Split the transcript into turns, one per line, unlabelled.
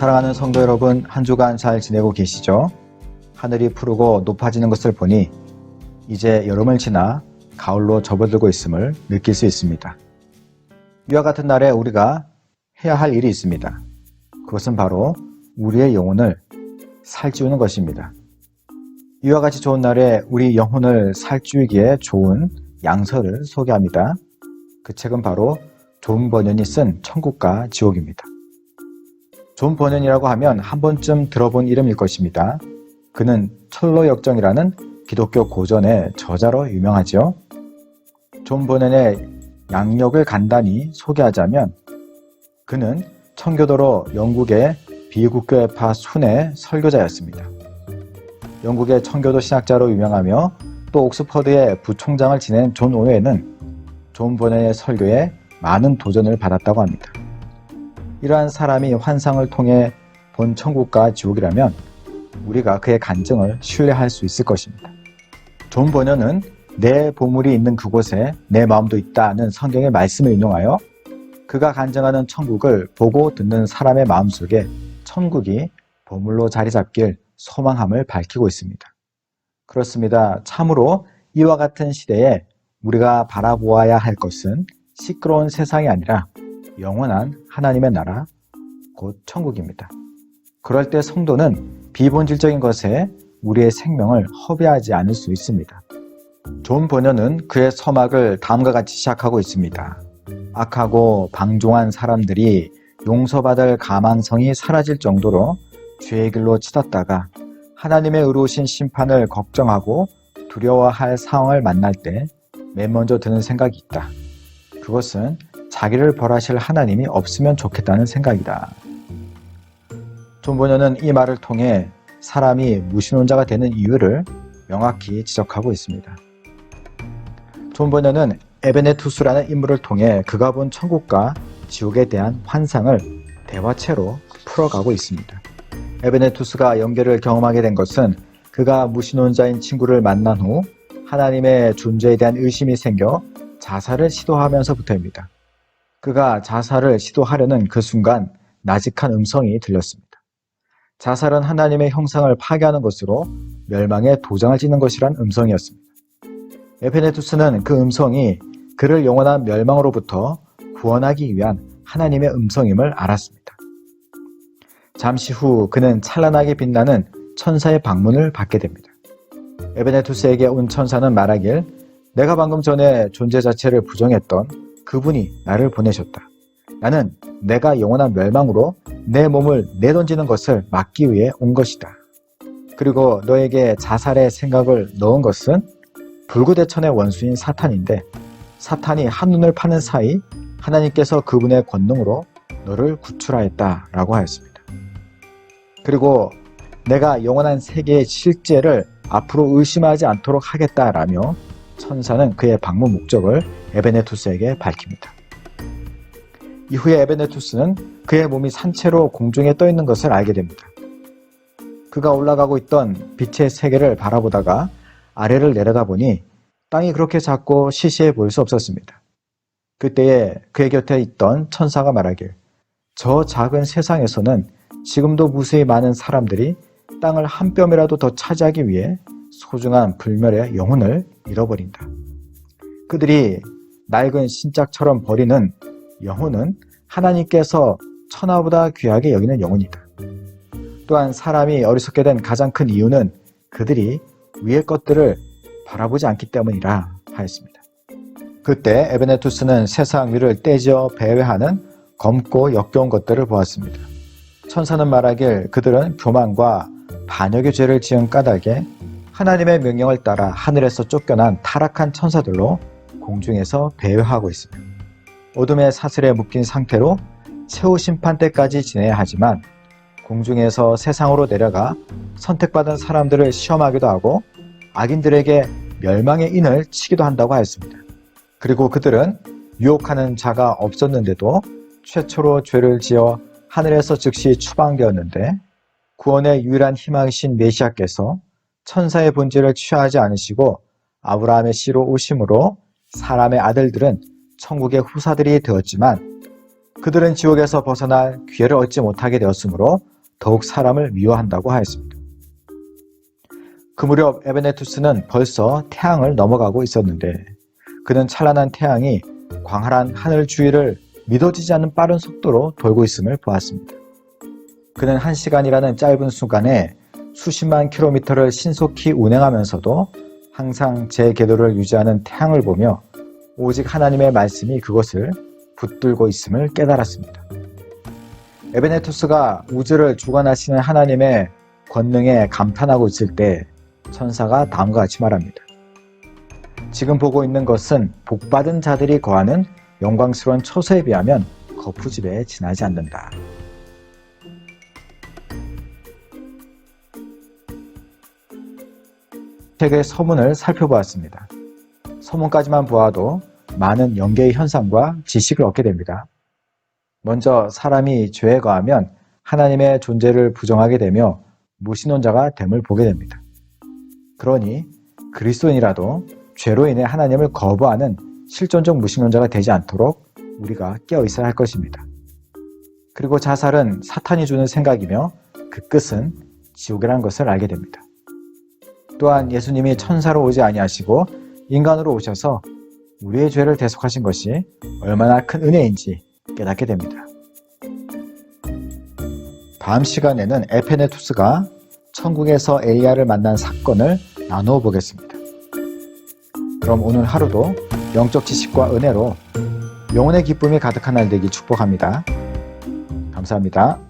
사랑하는 성도 여러분, 한 주간 잘 지내고 계시죠? 하늘이 푸르고 높아지는 것을 보니 이제 여름을 지나 가을로 접어들고 있음을 느낄 수 있습니다. 이와 같은 날에 우리가 해야 할 일이 있습니다. 그것은 바로 우리의 영혼을 살찌우는 것입니다. 이와 같이 좋은 날에 우리 영혼을 살찌우기에 좋은 양서를 소개합니다. 그 책은 바로 존 버년이 쓴 천국과 지옥입니다. 존 버년이라고 하면 한 번쯤 들어본 이름일 것입니다. 그는 철로 역정이라는 기독교 고전의 저자로 유명하죠. 존 버년의 양력을 간단히 소개하자면 그는 청교도로 영국의 비국교회파 순회 설교자였습니다. 영국의 청교도 신학자로 유명하며 또 옥스퍼드의 부총장을 지낸 존 오웨는 존 버년의 설교에 많은 도전을 받았다고 합니다. 이러한 사람이 환상을 통해 본 천국과 지옥이라면 우리가 그의 간증을 신뢰할 수 있을 것입니다. 존 버년은 내 보물이 있는 그곳에 내 마음도 있다는 성경의 말씀을 인용하여 그가 간증하는 천국을 보고 듣는 사람의 마음속에 천국이 보물로 자리 잡길 소망함을 밝히고 있습니다. 그렇습니다. 참으로 이와 같은 시대에 우리가 바라보아야 할 것은 시끄러운 세상이 아니라 영원한 하나님의 나라, 곧 천국입니다. 그럴 때 성도는 비본질적인 것에 우리의 생명을 허비하지 않을 수 있습니다. 존 버년은 그의 서막을 다음과 같이 시작하고 있습니다. 악하고 방종한 사람들이 용서받을 가망성이 사라질 정도로 죄의 길로 치닫다가 하나님의 의로우신 심판을 걱정하고 두려워할 상황을 만날 때 맨 먼저 드는 생각이 있다. 그것은 자기를 벌하실 하나님이 없으면 좋겠다는 생각이다. 존 버년은 이 말을 통해 사람이 무신론자가 되는 이유를 명확히 지적하고 있습니다. 존 버년은 에베네투스라는 인물을 통해 그가 본 천국과 지옥에 대한 환상을 대화체로 풀어가고 있습니다. 에베네투스가 연결을 경험하게 된 것은 그가 무신론자인 친구를 만난 후 하나님의 존재에 대한 의심이 생겨 자살을 시도하면서부터입니다. 그가 자살을 시도하려는 그 순간 나직한 음성이 들렸습니다. 자살은 하나님의 형상을 파괴하는 것으로 멸망의 도장을 찍는 것이란 음성이었습니다. 에베네투스는 그 음성이 그를 영원한 멸망으로부터 구원하기 위한 하나님의 음성임을 알았습니다. 잠시 후 그는 찬란하게 빛나는 천사의 방문을 받게 됩니다. 에베네투스에게 온 천사는 말하길 내가 방금 전에 존재 자체를 부정했던 그분이 나를 보내셨다. 나는 내가 영원한 멸망으로 내 몸을 내던지는 것을 막기 위해 온 것이다. 그리고 너에게 자살의 생각을 넣은 것은 불구대천의 원수인 사탄인데 사탄이 한눈을 파는 사이 하나님께서 그분의 권능으로 너를 구출하였다라고 하였습니다. 그리고 내가 영원한 세계의 실제를 앞으로 의심하지 않도록 하겠다라며 천사는 그의 방문 목적을 에베네투스에게 밝힙니다. 이후에 에베네투스는 그의 몸이 산채로 공중에 떠 있는 것을 알게 됩니다. 그가 올라가고 있던 빛의 세계를 바라보다가 아래를 내려다보니 땅이 그렇게 작고 시시해 보일 수 없었습니다. 그때에 그의 곁에 있던 천사가 말하길 저 작은 세상에서는 지금도 무수히 많은 사람들이 땅을 한 뼘이라도 더 차지하기 위해 소중한 불멸의 영혼을 잃어버린다. 그들이 낡은 신짝처럼 버리는 영혼은 하나님께서 천하보다 귀하게 여기는 영혼이다. 또한 사람이 어리석게 된 가장 큰 이유는 그들이 위의 것들을 바라보지 않기 때문이라 하였습니다. 그때 에베네투스는 세상 위를 떼지어 배회하는 검고 역겨운 것들을 보았습니다. 천사는 말하길 그들은 교만과 반역의 죄를 지은 까닭에 하나님의 명령을 따라 하늘에서 쫓겨난 타락한 천사들로 공중에서 배회하고 있습니다. 어둠의 사슬에 묶인 상태로 최후 심판 때까지 지내야 하지만 공중에서 세상으로 내려가 선택받은 사람들을 시험하기도 하고 악인들에게 멸망의 인을 치기도 한다고 하였습니다. 그리고 그들은 유혹하는 자가 없었는데도 최초로 죄를 지어 하늘에서 즉시 추방되었는데 구원의 유일한 희망이신 메시아께서 천사의 본질을 취하지 않으시고 아브라함의 씨로 오심으로 사람의 아들들은 천국의 후사들이 되었지만 그들은 지옥에서 벗어날 기회를 얻지 못하게 되었으므로 더욱 사람을 미워한다고 하였습니다. 그 무렵 에베네투스는 벌써 태양을 넘어가고 있었는데 그는 찬란한 태양이 광활한 하늘 주위를 믿어지지 않는 빠른 속도로 돌고 있음을 보았습니다. 그는 1시간이라는 짧은 순간에 수십만 킬로미터를 신속히 운행하면서도 항상 제 궤도를 유지하는 태양을 보며 오직 하나님의 말씀이 그것을 붙들고 있음을 깨달았습니다. 에베네투스가 우주를 주관하시는 하나님의 권능에 감탄하고 있을 때 천사가 다음과 같이 말합니다. 지금 보고 있는 것은 복받은 자들이 거하는 영광스러운 처소에 비하면 거푸집에 지나지 않는다. 책의 서문을 살펴보았습니다. 서문까지만 보아도 많은 연계의 현상과 지식을 얻게 됩니다. 먼저 사람이 죄에 거하면 하나님의 존재를 부정하게 되며 무신론자가 됨을 보게 됩니다. 그러니 그리스도인이라도 죄로 인해 하나님을 거부하는 실존적 무신론자가 되지 않도록 우리가 깨어 있어야 할 것입니다. 그리고 자살은 사탄이 주는 생각이며 그 끝은 지옥이라는 것을 알게 됩니다. 또한 예수님이 천사로 오지 아니하시고 인간으로 오셔서 우리의 죄를 대속하신 것이 얼마나 큰 은혜인지 깨닫게 됩니다. 다음 시간에는 에페네투스가 천국에서 엘리야를 만난 사건을 나누어 보겠습니다. 그럼 오늘 하루도 영적 지식과 은혜로 영혼의 기쁨이 가득한 날 되길 축복합니다. 감사합니다.